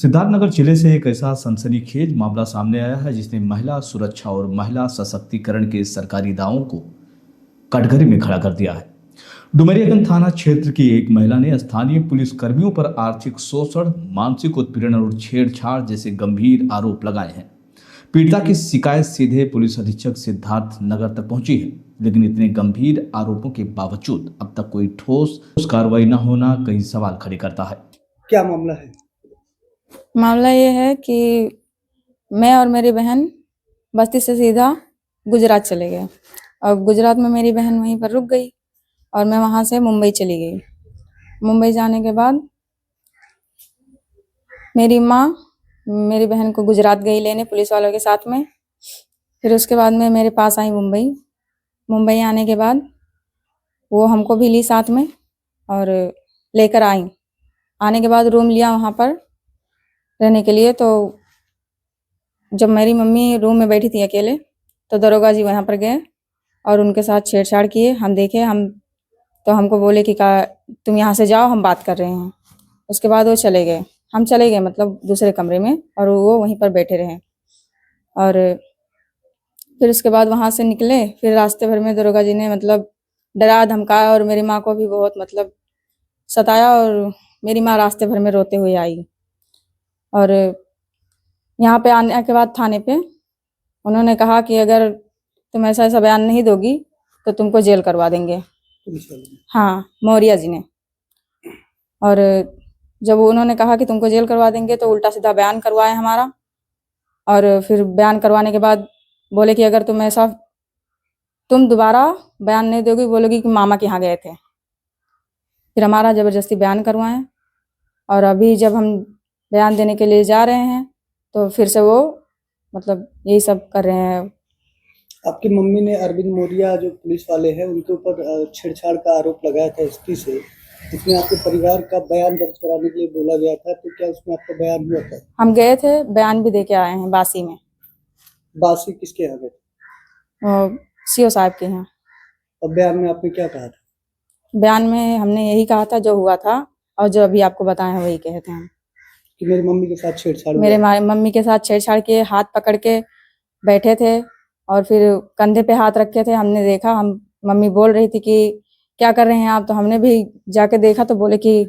सिद्धार्थनगर जिले से एक ऐसा सनसनीखेज मामला सामने आया है जिसने महिला सुरक्षा और महिला सशक्तिकरण के सरकारी दावों को कटघरे में खड़ा कर दिया है। डुमरियागंज थाना क्षेत्र की एक महिला ने स्थानीय पुलिस कर्मियों पर आर्थिक शोषण, मानसिक उत्पीड़न और छेड़छाड़ जैसे गंभीर आरोप लगाए हैं। पीड़िता की शिकायत सीधे पुलिस अधीक्षक सिद्धार्थनगर तक पहुंची है, लेकिन इतने गंभीर आरोपों के बावजूद अब तक कोई ठोस कार्रवाई न होना कई सवाल खड़े करता है। क्या मामला है? मामला ये है कि मैं और मेरी बहन बस्ती से सीधा गुजरात चले गए और गुजरात में मेरी बहन वहीं पर रुक गई और मैं वहाँ से मुंबई चली गई। मुंबई जाने के बाद मेरी माँ मेरी बहन को गुजरात गई लेने पुलिस वालों के साथ में। फिर उसके बाद में मेरे पास आई मुंबई आने के बाद वो हमको भी ली साथ में और लेकर आई। आने के बाद रूम लिया वहाँ पर रहने के लिए। तो जब मेरी मम्मी रूम में बैठी थी अकेले तो दरोगा जी वहाँ पर गए और उनके साथ छेड़छाड़ किए। हम देखे तो हमको बोले कि तुम यहाँ से जाओ, हम बात कर रहे हैं। उसके बाद वो चले गए, हम चले गए मतलब दूसरे कमरे में और वो वहीं पर बैठे रहे। और फिर उसके बाद वहाँ से निकले। फिर रास्ते भर में दरोगा जी ने मतलब डरा धमकाया और मेरी माँ को भी बहुत मतलब सताया और मेरी माँ रास्ते भर में रोते हुए आई। और यहाँ पे आने के बाद थाने पे उन्होंने कहा कि अगर तुम ऐसा ऐसा बयान नहीं दोगी तो तुमको जेल करवा देंगे। हाँ, मौर्या जी ने। और जब उन्होंने कहा कि तुमको जेल करवा देंगे तो उल्टा सीधा बयान करवाए हमारा। और फिर बयान करवाने के बाद बोले कि अगर तुम दोबारा बयान नहीं दोगी, बोलोगी कि मामा के यहाँ गए थे। फिर हमारा ज़बरदस्ती बयान करवाएं और अभी जब हम बयान देने के लिए जा रहे हैं तो फिर से वो मतलब यही सब कर रहे हैं। आपकी मम्मी ने अरविंद मौर्या जो पुलिस वाले हैं उनके ऊपर छेड़छाड़ का आरोप लगाया था एसपी से। इसमें आपके परिवार का बयान दर्ज कराने के लिए बोला गया था, तो क्या उसमें आपका बयान हुआ था? हम गए थे, बयान भी दे के आए हैं बासी में। बासी किसके यहाँ गए? सीओ साहब के यहाँ। और बयान में आपने क्या कहा था? बयान में हमने यही कहा था जो हुआ था और जो अभी आपको बताया है वही कहते हैं कि मेरी मम्मी के साथ छेड़छाड़ मेरे मम्मी के साथ छेड़छाड़ किए, हाथ पकड़ के बैठे थे और फिर कंधे पे हाथ रखे थे। हमने देखा, हम मम्मी बोल रही थी कि क्या कर रहे हैं आप, तो हमने भी जाके देखा तो बोले कि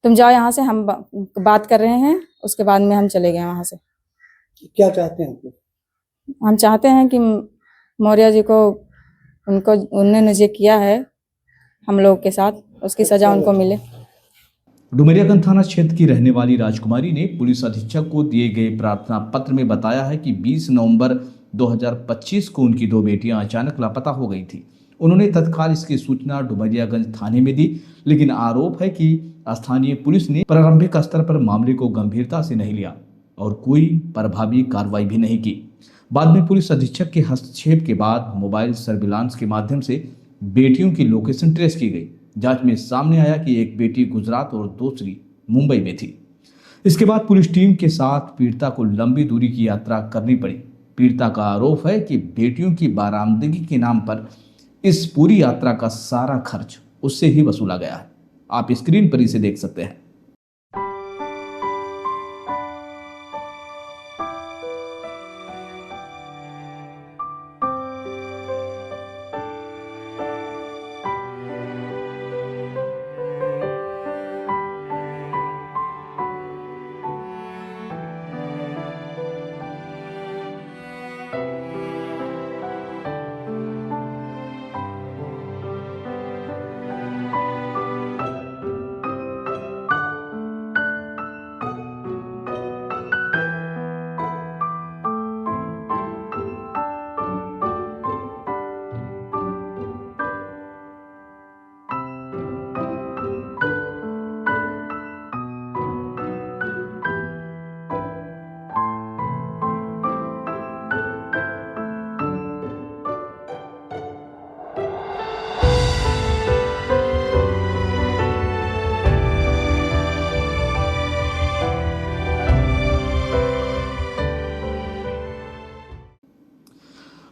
तुम जाओ यहाँ से, हम बात कर रहे हैं। उसके बाद में हम चले गए वहाँ से। क्या चाहते हैं आप? हम चाहते हैं कि मौर्या जी को उन्होंने जो किया है हम लोग के साथ उसकी सजा उनको मिले। डुमरियागंज थाना क्षेत्र की रहने वाली राजकुमारी ने पुलिस अधीक्षक को दिए गए प्रार्थना पत्र में बताया है कि 20 नवंबर 2025 को उनकी 2 बेटियां अचानक लापता हो गई थी। उन्होंने तत्काल इसकी सूचना डुमरियागंज थाने में दी, लेकिन आरोप है कि स्थानीय पुलिस ने प्रारंभिक स्तर पर मामले को गंभीरता से नहीं लिया और कोई प्रभावी कार्रवाई भी नहीं की। बाद में पुलिस अधीक्षक के हस्तक्षेप के बाद मोबाइल सर्विलांस के माध्यम से बेटियों की लोकेशन ट्रेस की गई। जांच में सामने आया कि एक बेटी गुजरात और दूसरी मुंबई में थी। इसके बाद पुलिस टीम के साथ पीड़िता को लंबी दूरी की यात्रा करनी पड़ी। पीड़िता का आरोप है कि बेटियों की बारामदगी के नाम पर इस पूरी यात्रा का सारा खर्च उससे ही वसूला गया है। आप स्क्रीन पर इसे देख सकते हैं।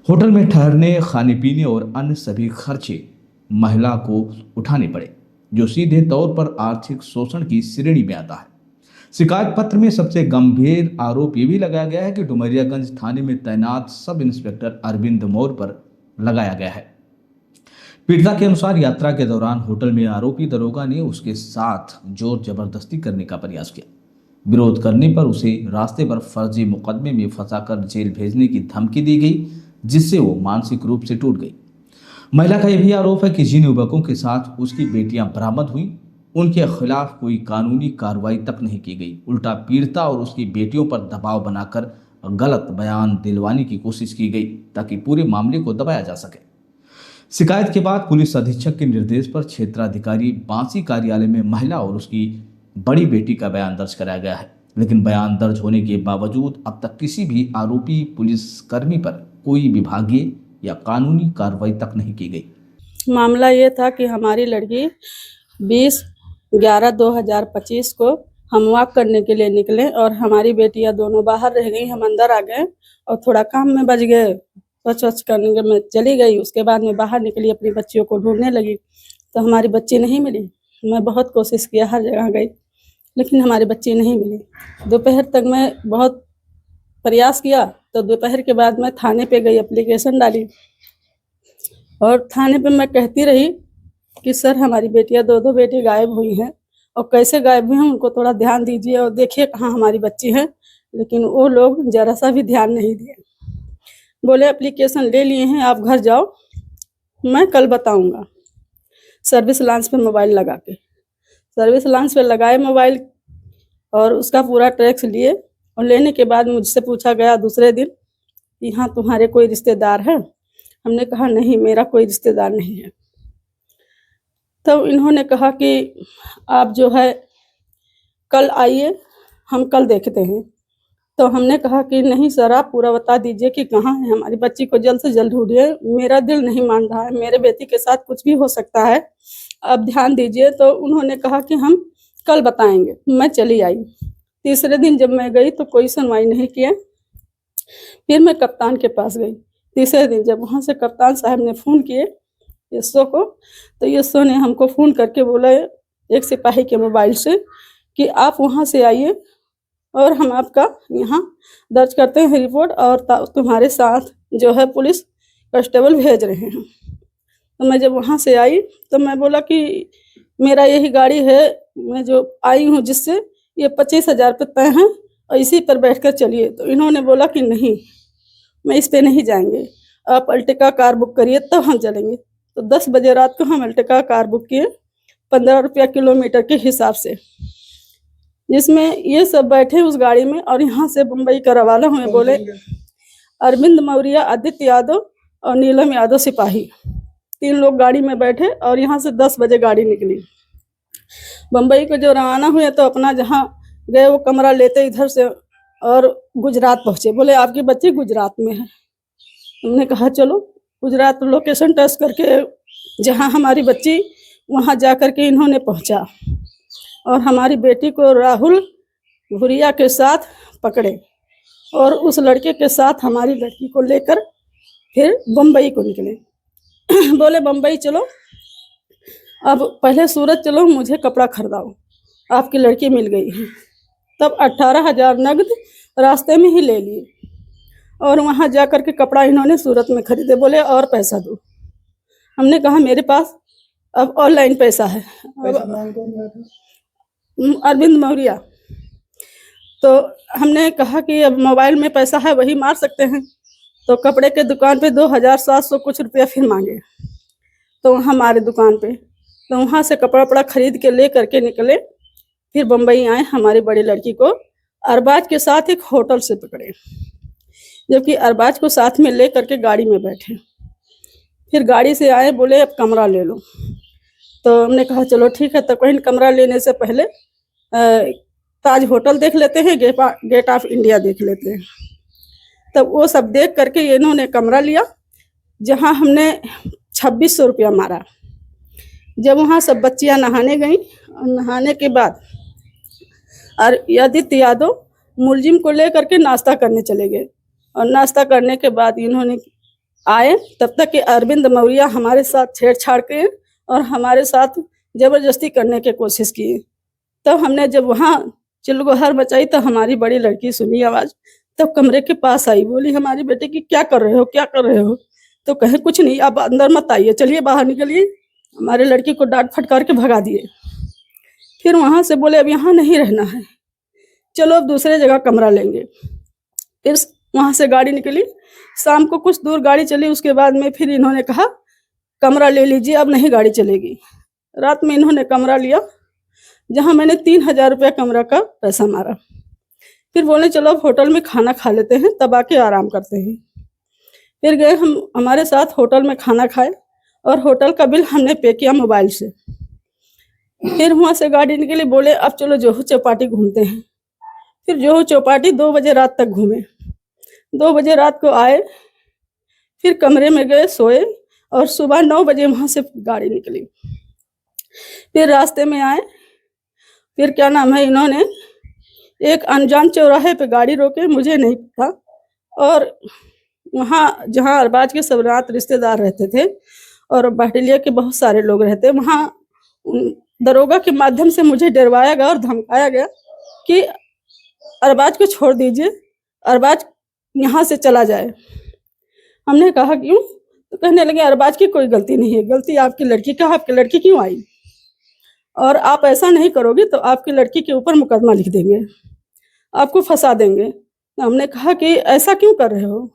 होटल में ठहरने, खाने पीने और अन्य सभी खर्चे महिला को उठाने पड़े, जो सीधे तौर पर आर्थिक शोषण की श्रेणी में आता है। शिकायत पत्र में सबसे गंभीर आरोप ये भी लगाया गया है कि डुमरियागंज थाने में तैनात सब इंस्पेक्टर अरविंद मौर्य पर लगाया गया है। पीड़िता के अनुसार यात्रा के दौरान होटल में आरोपी दरोगा ने उसके साथ जोर जबरदस्ती करने का प्रयास किया। विरोध करने पर उसे रास्ते पर फर्जी मुकदमे में फंसाकर जेल भेजने की धमकी दी गई, जिससे वो मानसिक रूप से टूट गई। महिला का यह भी आरोप है कि जिन युवकों के साथ उसकी बेटियां बरामद हुई उनके खिलाफ कोई कानूनी कार्रवाई तक नहीं की गई। उल्टा पीड़िता और उसकी बेटियों पर दबाव बनाकर गलत बयान दिलवाने की कोशिश की गई ताकि पूरे मामले को दबाया जा सके। शिकायत के बाद पुलिस अधीक्षक के निर्देश पर क्षेत्राधिकारी बांसी कार्यालय में महिला और उसकी बड़ी बेटी का बयान दर्ज कराया गया है, लेकिन बयान दर्ज होने के बावजूद अब तक किसी भी आरोपी पुलिसकर्मी पर कोई विभागीय या कानूनी कार्रवाई तक नहीं की गई। मामला ये था कि हमारी लड़की 20/11/2025 को हम वॉक करने के लिए निकले और हमारी बेटियां दोनों बाहर रह गई। हम अंदर आ गए और थोड़ा काम में बच गए, स्वच्छ करने के में चली गई। उसके बाद में बाहर निकली, अपनी बच्चियों को ढूंढने लगी तो हमारी बच्ची नहीं मिली। मैं बहुत कोशिश किया, हर जगह गई, लेकिन हमारी बच्ची नहीं मिली। दोपहर तक मैं बहुत प्रयास किया तो दोपहर के बाद मैं थाने पे गई, एप्लीकेशन डाली और थाने पे मैं कहती रही कि सर हमारी बेटियां दो बेटी गायब हुई हैं और कैसे गायब हुई हैं उनको थोड़ा ध्यान दीजिए और देखिए कहाँ हमारी बच्ची है। लेकिन वो लोग जरा सा भी ध्यान नहीं दिए। बोले एप्लीकेशन ले लिए हैं, आप घर जाओ, मैं कल बताऊंगा। सर्विस लांच पे मोबाइल लगा के सर्विस लांच पे लगाए मोबाइल और उसका पूरा ट्रैक्स लिए और लेने के बाद मुझसे पूछा गया दूसरे दिन कि हाँ तुम्हारे कोई रिश्तेदार है? हमने कहा नहीं, मेरा कोई रिश्तेदार नहीं है। तो इन्होंने कहा कि आप जो है कल आइए, हम कल देखते हैं। तो हमने कहा कि नहीं सर, आप पूरा बता दीजिए कि कहाँ है हमारी बच्ची को, जल्द से जल्द ढूंढिए, मेरा दिल नहीं मान रहा है, मेरे बेटी के साथ कुछ भी हो सकता है, आप ध्यान दीजिए। तो उन्होंने कहा कि हम कल बताएंगे। मैं चली आई। तीसरे दिन जब मैं गई तो कोई सुनवाई नहीं किया। फिर मैं कप्तान के पास गई। तीसरे दिन जब वहाँ से कप्तान साहब ने फ़ोन किए एसओ को, तो एसओ ने हमको फ़ोन करके बोला एक सिपाही के मोबाइल से कि आप वहाँ से आइए और हम आपका यहाँ दर्ज करते हैं रिपोर्ट और तुम्हारे साथ जो है पुलिस कांस्टेबल भेज रहे हैं। तो मैं जब वहाँ से आई तो मैं बोला कि मेरा यही गाड़ी है, मैं जो आई हूँ जिससे ये 25,000 रुपये तय हैं और इसी पर बैठकर चलिए। तो इन्होंने बोला कि नहीं, मैं इस पे नहीं जाएंगे, आप अल्टिका कार बुक करिए तब हम चलेंगे। तो 10 बजे रात को हम अल्टिका कार बुक किए 15 रुपया किलोमीटर के हिसाब से, जिसमें ये सब बैठे उस गाड़ी में और यहाँ से मुंबई का रवाना हुए। बोले अरविंद मौर्य, आदित्य यादव और नीलम यादव सिपाही, 3 लोग गाड़ी में बैठे और यहाँ से 10 बजे गाड़ी निकली। बम्बई को जो रवाना हुए तो अपना जहाँ गए वो कमरा लेते इधर से और गुजरात पहुँचे। बोले आपकी बच्ची गुजरात में है। हमने कहा चलो गुजरात लोकेशन टेस्ट करके जहाँ हमारी बच्ची वहाँ जा कर के इन्होंने पहुँचा और हमारी बेटी को राहुल भुरिया के साथ पकड़े और उस लड़के के साथ हमारी लड़की को लेकर फिर बम्बई को निकले। बोले बम्बई चलो, अब पहले सूरत चलो, मुझे कपड़ा खरीदाओ, आपकी लड़की मिल गई है। तब 18,000 नगद रास्ते में ही ले लिए और वहाँ जा कर के कपड़ा इन्होंने सूरत में खरीदे। बोले और पैसा दो। हमने कहा मेरे पास अब ऑनलाइन पैसा है। अरविंद मौर्य। तो हमने कहा कि अब मोबाइल में पैसा है वही मार सकते हैं। तो कपड़े के दुकान पे 2,700 कुछ रुपया फिर मांगे। तो हमारे दुकान पे तो वहाँ से कपड़ा वपड़ा खरीद के ले करके निकले। फिर बम्बई आए। हमारी बड़ी लड़की को अरबाज के साथ एक होटल से पकड़े, जबकि अरबाज को साथ में ले करके गाड़ी में बैठे। फिर गाड़ी से आए, बोले अब कमरा ले लो। तो हमने कहा चलो ठीक है। तो कहीं कमरा लेने से पहले ताज होटल देख लेते हैं, गेट ऑफ इंडिया देख लेते हैं। तब वो सब देख करके इन्होंने कमरा लिया, जहां हमने 2600 रुपया मारा। जब वहाँ सब बच्चियां नहाने गईं और नहाने के बाद और आदित्य यादव मुलजिम को ले करके नाश्ता करने चले गए और नाश्ता करने के बाद इन्होंने आए, तब तक कि अरविंद मौर्य हमारे साथ छेड़छाड़ के और हमारे साथ ज़बरदस्ती करने की कोशिश की। तब हमने जब वहाँ चिल्लघोहर मचाई तो हमारी बड़ी लड़की सुनी आवाज, तब कमरे के पास आई, बोली हमारी बेटे की क्या कर रहे हो, क्या कर रहे हो? तो कहे कुछ नहीं, आप अंदर मत आइए, चलिए बाहर निकलिए। हमारे लड़की को डांट फटकार के भगा दिए। फिर वहां से बोले अब यहाँ नहीं रहना है, चलो अब दूसरे जगह कमरा लेंगे। फिर वहां से गाड़ी निकली, शाम को कुछ दूर गाड़ी चली, उसके बाद में फिर इन्होंने कहा कमरा ले लीजिए, अब नहीं गाड़ी चलेगी। रात में इन्होंने कमरा लिया, जहां मैंने 3,000 रुपया कमरा का पैसा मारा। फिर बोले चलो अब होटल में खाना खा लेते हैं, तब आके आराम करते हैं। फिर गए हम, हमारे साथ होटल में खाना खाए और होटल का बिल हमने पे किया मोबाइल से। फिर वहां से गाड़ी निकली, बोले अब चलो जोहू चौपाटी घूमते हैं। फिर जोहू चौपाटी 2 बजे रात तक घूमे। 2 बजे रात को आए, फिर कमरे में गए, सोए और सुबह 9 बजे वहां से गाड़ी निकली। फिर रास्ते में आए, फिर क्या नाम है, इन्होंने एक अनजान चौराहे पे गाड़ी रोके, मुझे नहीं पता, और वहाँ जहाँ अरबाज के सब रात रिश्तेदार रहते थे और बहटलिया के बहुत सारे लोग रहते, वहाँ दरोगा के माध्यम से मुझे डरवाया गया और धमकाया गया कि अरबाज को छोड़ दीजिए, अरबाज यहाँ से चला जाए। हमने कहा क्यों? तो कहने लगे अरबाज की कोई गलती नहीं है, गलती आपकी लड़की का, आपकी लड़की क्यों आई, और आप ऐसा नहीं करोगे तो आपकी लड़की के ऊपर मुकदमा लिख देंगे, आपको फंसा देंगे। तो हमने कहा कि ऐसा क्यों कर रहे हो?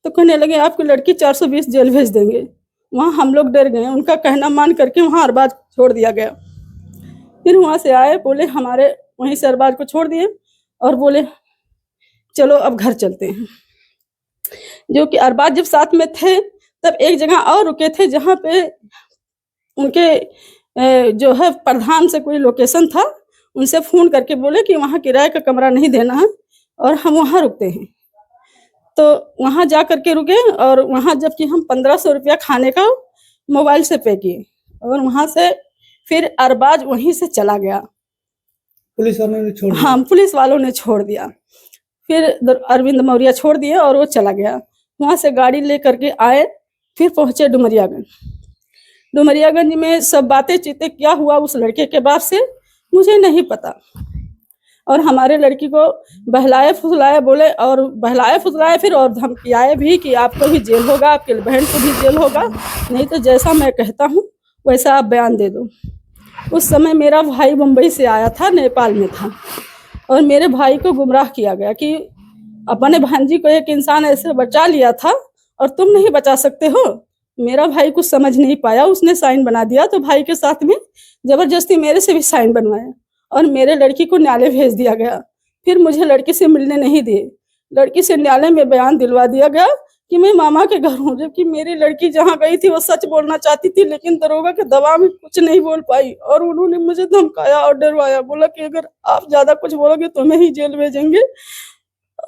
तो कहने लगे आपकी लड़की 420 जेल भेज देंगे। वहाँ हम लोग डर गए, उनका कहना मान करके वहाँ अरबाज छोड़ दिया गया। फिर वहाँ से आए, बोले हमारे वहीं से अरबाज को छोड़ दिए और बोले चलो अब घर चलते हैं। जो कि अरबाज जब साथ में थे तब एक जगह और रुके थे, जहाँ पे उनके जो है प्रधान से कोई लोकेशन था, उनसे फ़ोन करके बोले कि वहाँ किराए का कमरा नहीं देना है और हम वहाँ रुकते हैं। तो वहाँ जा करके रुके और वहाँ जबकि हम 1500 रुपया खाने का मोबाइल से पे किए और वहाँ से फिर अरबाज वहीं से चला गया। पुलिस वालों ने छोड़ दिया? हाँ, पुलिस वालों ने छोड़ दिया। फिर अरविंद मौर्य छोड़ दिए और वो चला गया। वहाँ से गाड़ी ले करके आए, फिर पहुँचे डुमरियागंज। डुमरियागंज में सब बातें चीतें क्या हुआ उस लड़के के बाप से मुझे नहीं पता, और हमारे लड़की को बहलाए फुसलाए बोले, और बहलाए फुसलाए फिर और धमकियाए भी कि आपको भी जेल होगा, आपके बहन को भी जेल होगा, नहीं तो जैसा मैं कहता हूँ वैसा आप बयान दे दो। उस समय मेरा भाई मुंबई से आया था, नेपाल में था, और मेरे भाई को गुमराह किया गया कि अपने भांजी को एक इंसान ऐसे बचा लिया था और तुम नहीं बचा सकते हो। मेरा भाई कुछ समझ नहीं पाया, उसने साइन बना दिया, तो भाई के साथ में जबरदस्ती मेरे से भी साइन बनवाया और मेरे लड़की को न्यायालय भेज दिया गया। फिर मुझे लड़की से मिलने नहीं दिए, लड़की से न्यायालय में बयान दिलवा दिया गया कि मैं मामा के घर हूँ, जबकि मेरी लड़की जहाँ गई थी वो सच बोलना चाहती थी, लेकिन दरोगा के दबाव में कुछ नहीं बोल पाई और उन्होंने मुझे धमकाया और डरवाया, बोला कि अगर आप ज्यादा कुछ बोलोगे तो मैं ही जेल भेजेंगे,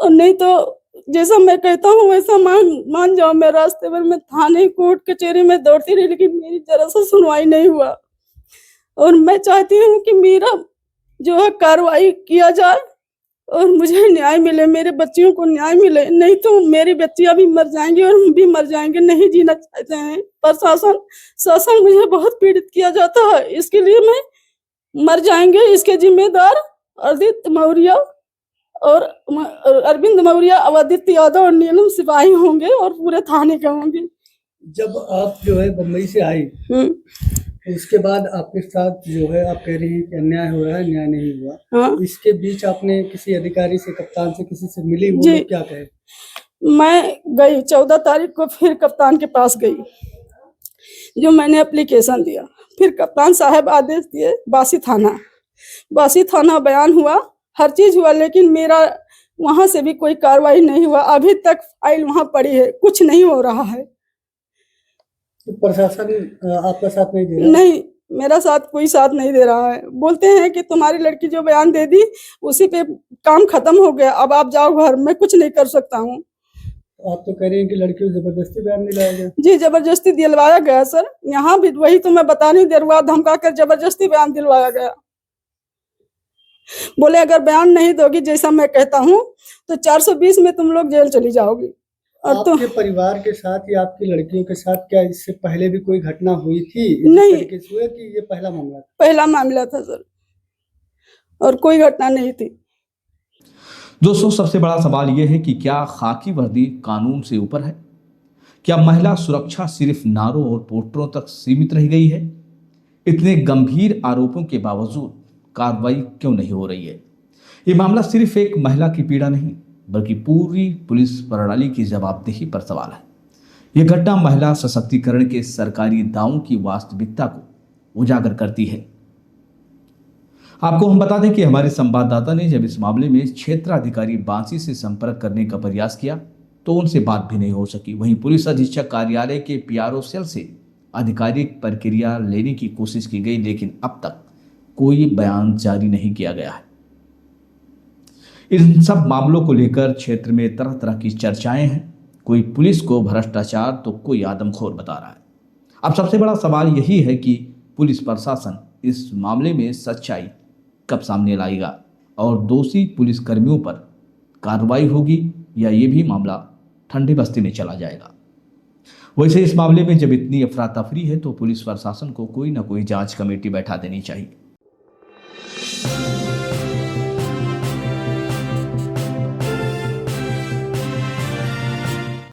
और नहीं तो जैसा मैं कहता हूँ वैसा मान जाओ। मैं रास्ते भर में थाने कोर्ट कचहरी में दौड़ती रही, लेकिन मेरी जरा सा सुनवाई नहीं हुआ, और मैं चाहती हूँ कि मेरा जो है कार्रवाई किया जाए और मुझे न्याय मिले, मेरे बच्चियों को न्याय मिले, नहीं तो मेरी बच्चियां भी मर जाएंगी और हम भी मर जाएंगे। नहीं जीना चाहते हैं। शासन मुझे बहुत पीड़ित किया जाता है, इसके लिए मैं मर जाएंगे, इसके जिम्मेदार आदित्य मौर्य और अरविंद मौर्य, आदित्य यादव और नीलम सिपाही होंगे और पूरे थाने के होंगे। जब आप जो है बम्बई से आई, उसके बाद आपके साथ जो है आप कह रही हैं कि अन्याय हो रहा है, न्याय नहीं हुआ। हाँ। इसके बीच आपने किसी अधिकारी से, कप्तान से, किसी से मिली? वो जी। लोग क्या कहे? मैं गई 14 तारीख को, फिर कप्तान के पास गई, जो मैंने एप्लीकेशन दिया, फिर कप्तान साहब आदेश दिए, बासी थाना बयान हुआ, हर चीज हुआ, लेकिन मेरा वहां से भी कोई कार्रवाई नहीं हुआ। अभी तक फाइल वहां पड़ी है, कुछ नहीं हो रहा है। तो प्रशासन आपका साथ नहीं दे रहा? नहीं, मेरा साथ कोई साथ नहीं दे रहा है। बोलते हैं कि तुम्हारी लड़की जो बयान दे दी उसी पे काम खत्म हो गया, अब आप जाओ घर, मैं कुछ नहीं कर सकता हूँ। आप तो कह रही हैं कि लड़की को जबरदस्ती बयान दिलाया गया? जी, जबरदस्ती दिलवाया गया सर, यहाँ भी वही तो मैं बता नहीं, दरवा धमका कर जबरदस्ती बयान दिलवाया गया। बोले अगर बयान नहीं दोगी जैसा मैं कहता हूँ तो 420 में तुम लोग जेल चली जाओगी। और आपके परिवार के साथ या आपकी लड़कियों के साथ क्या इससे पहले भी कोई घटना हुई थी? नहीं। कि ये पहला मामला था? पहला मामला था सर, और कोई घटना नहीं थी। दोस्तों, सबसे बड़ा सवाल यह है कि क्या खाकी वर्दी कानून से ऊपर है? क्या महिला सुरक्षा सिर्फ नारों और पोस्टरों तक सीमित रह गई है? इतने गंभीर आरोपों के बावजूद कार्रवाई क्यों नहीं हो रही है? ये मामला सिर्फ एक महिला की पीड़ा नहीं, बल्कि पूरी पुलिस प्रणाली की जवाबदेही पर सवाल है। यह घटना महिला सशक्तिकरण के सरकारी दावों की वास्तविकता को उजागर करती है। आपको हम बता दें कि हमारे संवाददाता ने जब इस मामले में क्षेत्राधिकारी बांसी से संपर्क करने का प्रयास किया तो उनसे बात भी नहीं हो सकी। वहीं पुलिस अधीक्षक कार्यालय के पीआरओ सेल से आधिकारिक प्रक्रिया लेने की कोशिश की गई, लेकिन अब तक कोई बयान जारी नहीं किया गया है। इन सब मामलों को लेकर क्षेत्र में तरह तरह की चर्चाएं हैं। कोई पुलिस को भ्रष्टाचार तो कोई आदमखोर बता रहा है। अब सबसे बड़ा सवाल यही है कि पुलिस प्रशासन इस मामले में सच्चाई कब सामने लाएगा और दोषी पुलिसकर्मियों पर कार्रवाई होगी या ये भी मामला ठंडी बस्ती में चला जाएगा। वैसे इस मामले में जब इतनी अफरा तफरी है तो पुलिस प्रशासन को कोई ना कोई जांच कमेटी बैठा देनी चाहिए।